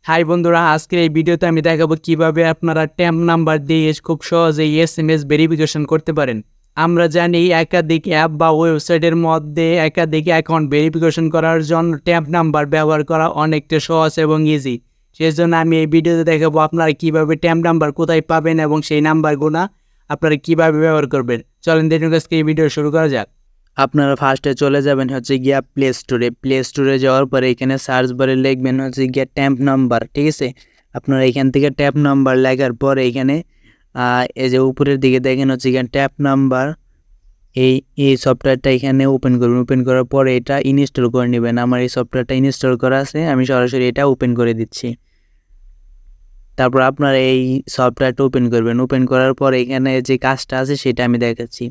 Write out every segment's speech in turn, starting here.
High বন্ধুরা, আজকের এই ভিডিওতে আমি দেখাবো কিভাবে আপনারা ট্যাম্প নাম্বার দিয়ে খুব সহজেই এসএমএস ভেরিফিকেশন করতে পারেন। আমরা জানি একাধিক অ্যাপ বা ওয়েবসাইটের মধ্যে একাধিক অ্যাকাউন্ট ভেরিফিকেশন করার জন্য ট্যাম্প নাম্বার ব্যবহার করা অনেকটা সহজ এবং ইজি। সেজন্য আমি এই ভিডিওতে দেখাবো আপনারা কিভাবে ট্যাম্প নাম্বার কোথায় পাবেন এবং সেই নাম্বারগুলো আপনারা কিভাবে ব্যবহার করবেন। চলেন দেখুন আজকে এই ভিডিও শুরু করা যাক। আপনারা ফার্স্টে চলে যাবেন গিয়া প্লে স্টোরে যাওয়ার পরে এখানে সার্চ বারে লিখবেন গিয়া ট্যাম্প নাম্বার, ঠিক আছে। আপনারা এখান থেকে ট্যাপ নাম্বার লেখার পরে এখানে এই যে উপরের দিকে দেখেন গিয়া ট্যাপ নাম্বার, এই সফটওয়্যারটা এখানে ওপেন করবেন। ওপেন করার পরে এটা ইনস্টল করে নেবেন। আমার এই সফটওয়্যারটা ইনস্টল করা আছে, আমি সরাসরি এটা ওপেন করে দিচ্ছি। তারপর আপনারা এই সফটওয়্যারটা ওপেন করবেন। ওপেন করার পরে এখানে যে কাজটা আছে সেটা আমি দেখাচ্ছি।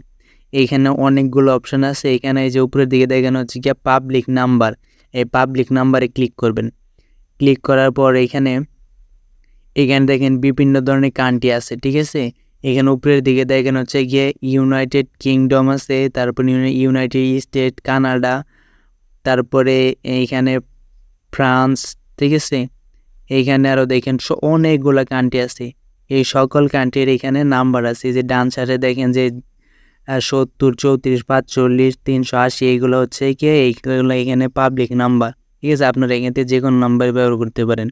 এইখানে অনেকগুলো অপশান আছে। এখানে এই যে উপরের দিকে দেখেন গিয়া পাবলিক নাম্বার, এই পাবলিক নাম্বারে ক্লিক করবেন। ক্লিক করার পর এখানে দেখেন বিভিন্ন ধরনের কান্ট্রি আছে, ঠিক আছে। এখানে উপরের দিকে দেখেন গিয়ে ইউনাইটেড কিংডম আছে, তারপর ইউনাইটেড স্টেট, কানাডা, তারপরে এইখানে ফ্রান্স, ঠিক আছে। এইখানে আরও দেখেন অনেকগুলো কান্ট্রি আছে। এই সকল কান্ট্রির এখানে নাম্বার আছে। যে ডান সাইডে দেখেন যে 70, 34, 45, 380 এইগুলো এইগুলো এখানে পাবলিক নাম্বার, ঠিক আছে। আপনারা এখান থেকে যে কোনো নাম্বার ব্যবহার করতে পারেন।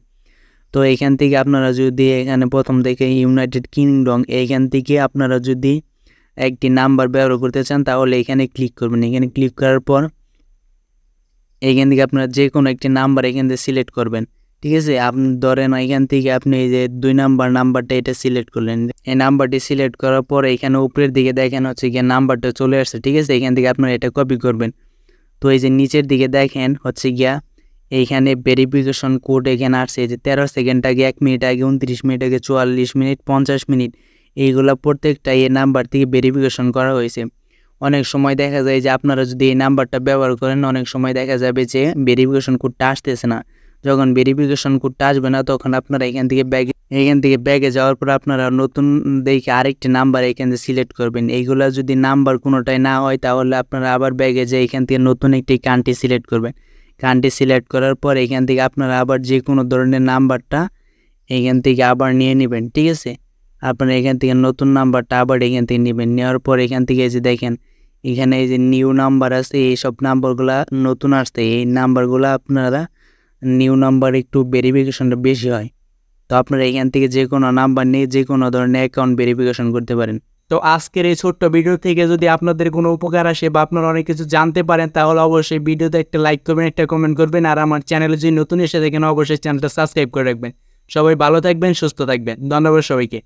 তো এখান থেকে আপনারা যদি এখানে প্রথম থেকে ইউনাইটেড কিংডম, এইখান থেকে আপনারা যদি একটি নাম্বার ব্যবহার করতে চান তাহলে এখানে ক্লিক করবেন। এখানে ক্লিক করার পর এইখান থেকে আপনারা যে কোনো একটি নাম্বার এখান থেকে সিলেক্ট করবেন, ঠিক আছে। আপনি ধরেন এখান থেকে আপনি এই যে 2 নাম্বারটা এটা সিলেক্ট করলেন। এই নাম্বারটি সিলেক্ট করার পরে এখানে উপরের দিকে দেখেন গিয়ে নাম্বারটা চলে আসছে, ঠিক আছে। এখান থেকে আপনারা এটা কপি করবেন। তো এই যে নিচের দিকে দেখেন গিয়া এইখানে ভেরিফিকেশন কোড এখানে আসছে যে 13 সেকেন্ড আগে, 1 মিনিট আগে, 29 মিনিট আগে, 44 মিনিট, 50 মিনিট, এইগুলা প্রত্যেকটা এই নাম্বার থেকে ভেরিফিকেশন করা হয়েছে। অনেক সময় দেখা যায় যে আপনারা যদি এই নাম্বারটা ব্যবহার করেন, অনেক সময় দেখা যাবে যে ভেরিফিকেশন কোডটা আসতেছে না। যখন ভেরিফিকেশন কোডটা আসবে না তখন আপনারা এখান থেকে ব্যাগে যাওয়ার পর আপনারা নতুন দেখে আরেকটি নাম্বার এখান থেকে সিলেক্ট করবেন। এইগুলা যদি নাম্বার কোনোটাই না হয় তাহলে আপনারা আবার ব্যাগে যেয়ে এখান থেকে নতুন একটি কান্ট্রি সিলেক্ট করবেন। কান্ট্রি সিলেক্ট করার পর এখান থেকে আপনারা আবার যে কোনো ধরনের নাম্বারটা এখান থেকে আবার নিয়ে নেবেন, ঠিক আছে। আপনারা এখান থেকে নতুন নাম্বারটা আবার এখান থেকে নেবেন। নেওয়ার পর এখান থেকে এই যে দেখেন এখানে এই যে নিউ নাম্বার আছে, এইসব নাম্বারগুলা নতুন আসছে। এই নাম্বারগুলো আপনারা নিউ নাম্বার একটু ভেরিফিকেশনটা বেশি হয়। তো আপনারা এখান থেকে যে কোনো নাম্বার নিয়ে যে কোনো ধরনের অ্যাকাউন্ট ভেরিফিকেশন করতে পারেন। তো আজকের এই ছোট্ট ভিডিও থেকে যদি আপনাদের কোনো উপকার আসে বা আপনারা অনেক কিছু জানতে পারেন তাহলে অবশ্যই ভিডিওতে একটা লাইক করবেন, একটা কমেন্ট করবেন। আর আমার চ্যানেলে যদি নতুন এসে দেখেন অবশ্যই চ্যানেলটা সাবস্ক্রাইব করে রাখবেন। সবাই ভালো থাকবেন, সুস্থ থাকবেন। ধন্যবাদ সবাইকে।